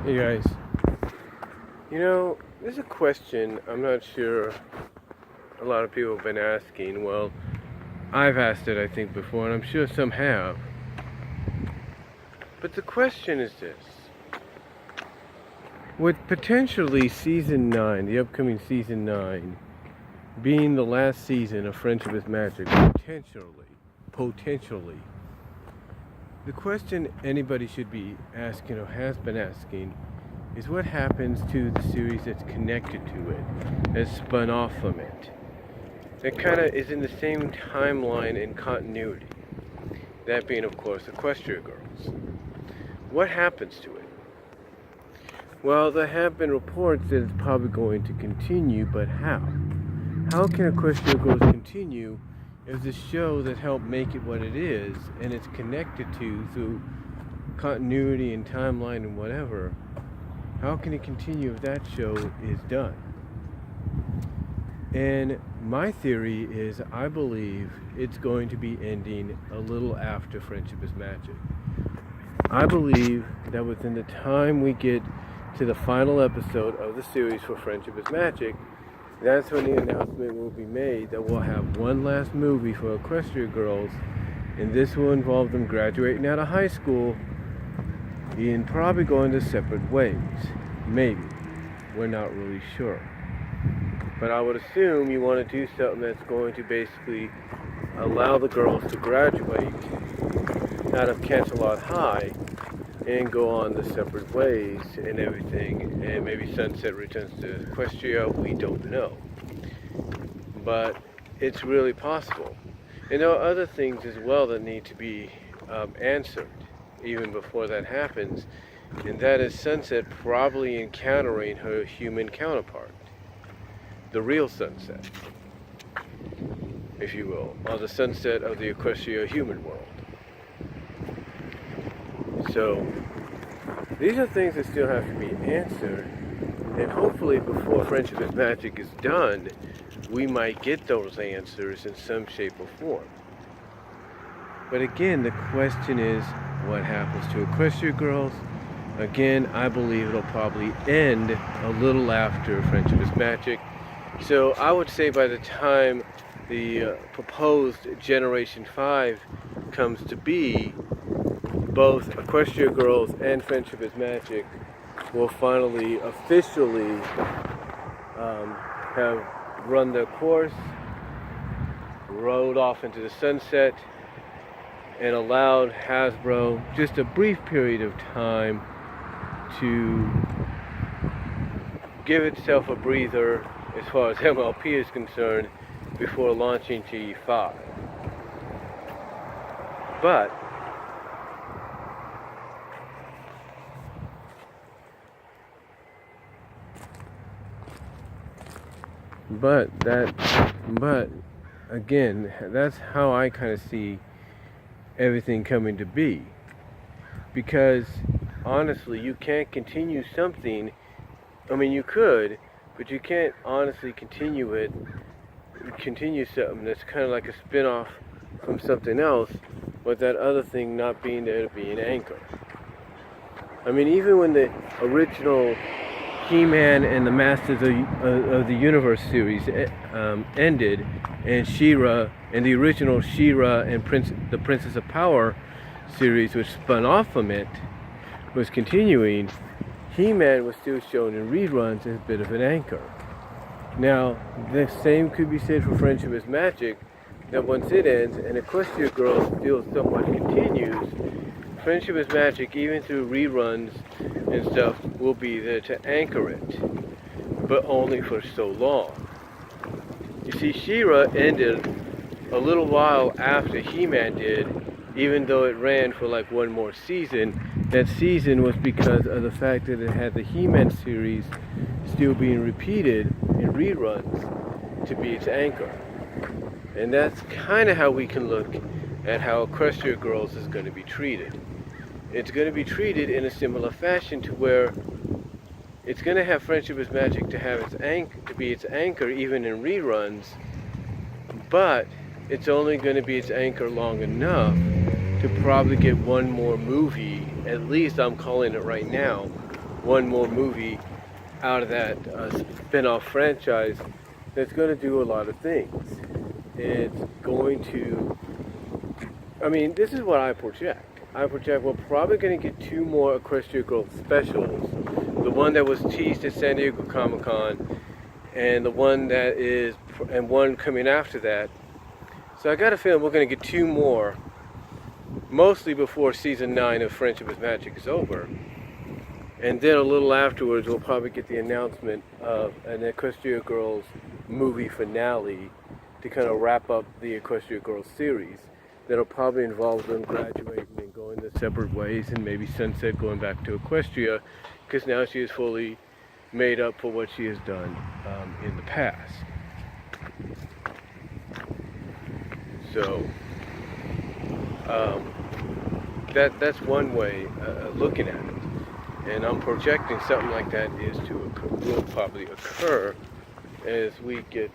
Hey guys, there's a question I'm not sure a lot of people have been asking. Well, I've asked it I think before, and I'm sure some have. But the question is this. With potentially season 9, the upcoming season 9, being the last season of Friendship is Magic, potentially, the question anybody should be asking or has been asking is what happens to the series that's connected to it, that's spun off from it, that kind of is in the same timeline and continuity. That being, of course, Equestria Girls. What happens to it? Well, there have been reports that it's probably going to continue, but how? How can Equestria Girls continue if the show that helped make it what it is, and it's connected to through continuity and timeline and whatever? How can it continue if that show is done? And my theory is I believe it's going to be ending a little after Friendship is Magic. I believe that within the time we get to the final episode of the series for Friendship is Magic, that's when the announcement will be made that we'll have one last movie for Equestria Girls, and this will involve them graduating out of high school and probably going to separate ways. Maybe. We're not really sure. But I would assume you want to do something that's going to basically allow the girls to graduate out of Canterlot High and go on the separate ways and everything, and maybe Sunset returns to Equestria, we don't know. But it's really possible. And there are other things as well that need to be answered even before that happens, and that is Sunset probably encountering her human counterpart, the real Sunset, if you will, or the Sunset of the Equestria human world. So these are things that still have to be answered, and hopefully before Friendship is Magic is done, we might get those answers in some shape or form. But again, the question is, what happens to Equestria Girls? Again, I believe it'll probably end a little after Friendship is Magic. So I would say by the time the proposed Generation 5 comes to be, both Equestria Girls and Friendship is Magic will finally officially have run their course, rode off into the sunset, and allowed Hasbro just a brief period of time to give itself a breather as far as MLP is concerned before launching GE5. But again, that's how I kind of see everything coming to be. Because honestly, you can't continue something. I mean, you could, but you can't honestly continue something that's kind of like a spin-off from something else, with that other thing not being there to be an anchor. I mean, even when the original He-Man and the Masters of the Universe series ended, and She-Ra, and the original She-Ra and the Princess of Power series, which spun off from it, was continuing, He-Man was still shown in reruns as a bit of an anchor. Now, the same could be said for Friendship is Magic, that once it ends and Equestria Girls still somewhat continues, Friendship is Magic, even through reruns and stuff, will be there to anchor it, but only for so long. You see, She-Ra ended a little while after He-Man did, even though it ran for like one more season. That season was because of the fact that it had the He-Man series still being repeated in reruns to be its anchor. And that's kind of how we can look at how Equestria Girls is going to be treated. It's going to be treated in a similar fashion to where it's going to have Friendship is Magic to have to be its anchor even in reruns, but it's only going to be its anchor long enough to probably get one more movie, at least I'm calling it right now, one more movie out of that spin-off franchise that's going to do a lot of things. It's going to, I mean, this is what I project. I project we're probably going to get 2 more Equestria Girls specials. The one that was teased at San Diego Comic-Con, and the one that is, and one coming after that. So I got a feeling we're going to get 2 more, mostly before season 9 of Friendship is Magic is over. And then a little afterwards, we'll probably get the announcement of an Equestria Girls movie finale to kind of wrap up the Equestria Girls series. That'll probably involve them graduating and going their separate ways, and maybe Sunset going back to Equestria, because now she is fully made up for what she has done in the past. So that's one way looking at it. And I'm projecting something like that will probably occur as we get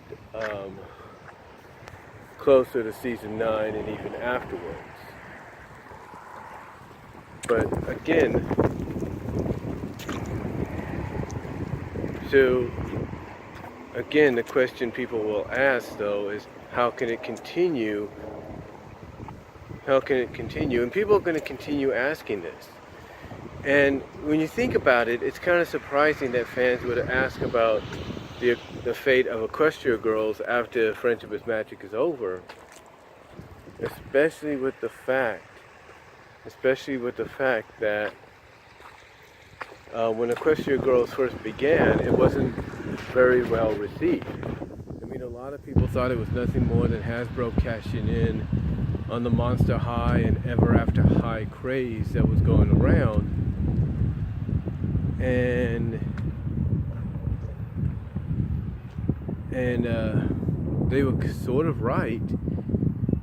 closer to season 9 and even afterwards. But again, the question people will ask though is, how can it continue? How can it continue? And people are going to continue asking this. And when you think about it, it's kind of surprising that fans would ask about the fate of Equestria Girls after Friendship is Magic is over, especially with the fact that when Equestria Girls first began, it wasn't very well received. I mean, a lot of people thought it was nothing more than Hasbro cashing in on the Monster High and Ever After High craze that was going around. And they were sort of right,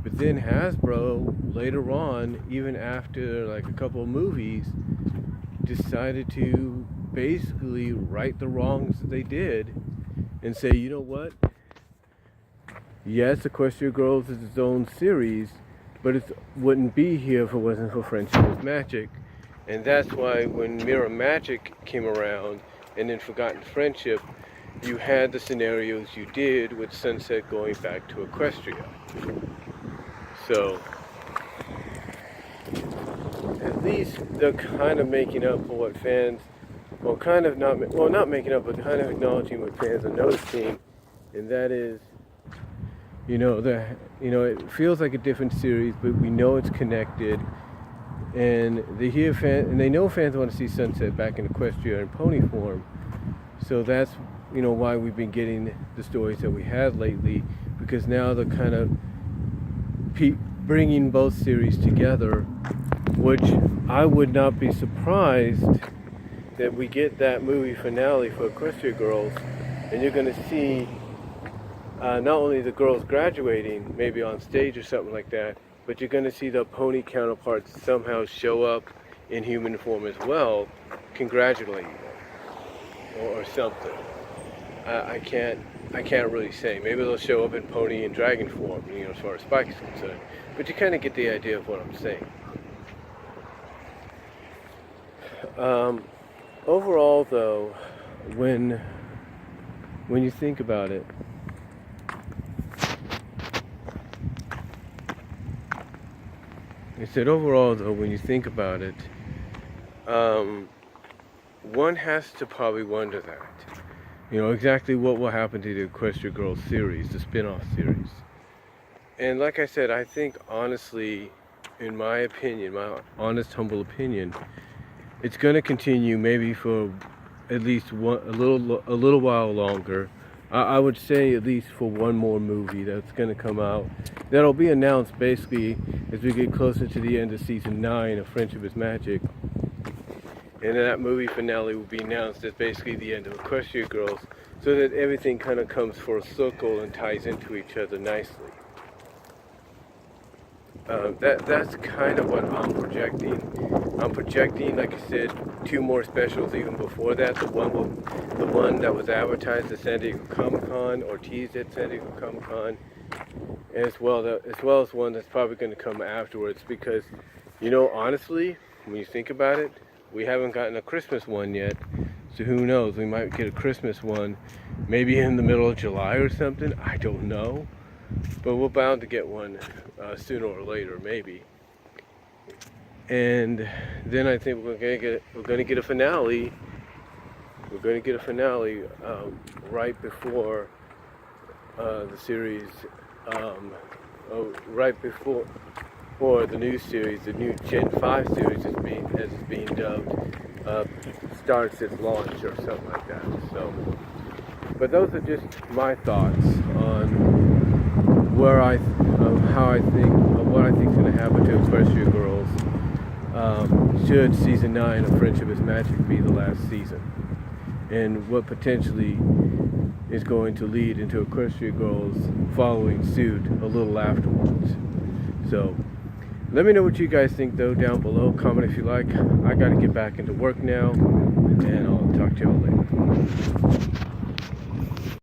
but then Hasbro later on, even after like a couple of movies, decided to basically right the wrongs that they did and say, you know what, yes, Equestria Girls is its own series, but it wouldn't be here if it wasn't for Friendship is Magic. And that's why when Mirror Magic came around, and then Forgotten Friendship, you had the scenarios you did with Sunset going back to Equestria. So, at least they're kind of making up for what fans, not making up, but kind of acknowledging what fans are noticing, and that is, it feels like a different series, but we know it's connected. And they know fans want to see Sunset back in Equestria in pony form. So that's, why we've been getting the stories that we had lately, because now they're kind of bringing both series together, which I would not be surprised that we get that movie finale for Equestria Girls, and you're going to see not only the girls graduating, maybe on stage or something like that, but you're going to see the pony counterparts somehow show up in human form as well, congratulating them, or something. I can't really say. Maybe they'll show up in pony and dragon form, as far as Spike is concerned. But you kind of get the idea of what I'm saying. Overall, though, when you think about it, I said overall, though, when you think about it, one has to probably wonder that. Exactly what will happen to the Equestria Girls series, the spin-off series. And like I said, I think honestly, in my opinion, my honest, humble opinion, it's going to continue maybe for at least a little while longer. I would say at least for one more movie that's going to come out. That'll be announced basically as we get closer to the end of season 9 of Friendship is Magic. And then that movie finale will be announced as basically the end of Equestria Girls, so that everything kind of comes full a circle and ties into each other nicely. That's kind of what I'm projecting. I'm projecting, like I said, 2 more specials even before that. The one that was advertised at San Diego Comic-Con or teased at San Diego Comic-Con, as well as one that's probably going to come afterwards. Because, honestly, when you think about it, we haven't gotten a Christmas one yet. So who knows? We might get a Christmas one, maybe in the middle of July or something. I don't know, but we're bound to get one sooner or later, maybe. And then I think we're gonna get a finale. We're gonna get a finale right before the series, right before the new series, the new Gen 5 series as it's being dubbed, starts its launch or something like that. So, but those are just my thoughts on what I think is going to happen to Equestria Girls. Should season 9 of Friendship is Magic be the last season, and what potentially is going to lead into Equestria Girls following suit a little afterwards. So let me know what you guys think though down below. Comment if you like. I got to get back into work now, and I'll talk to y'all later.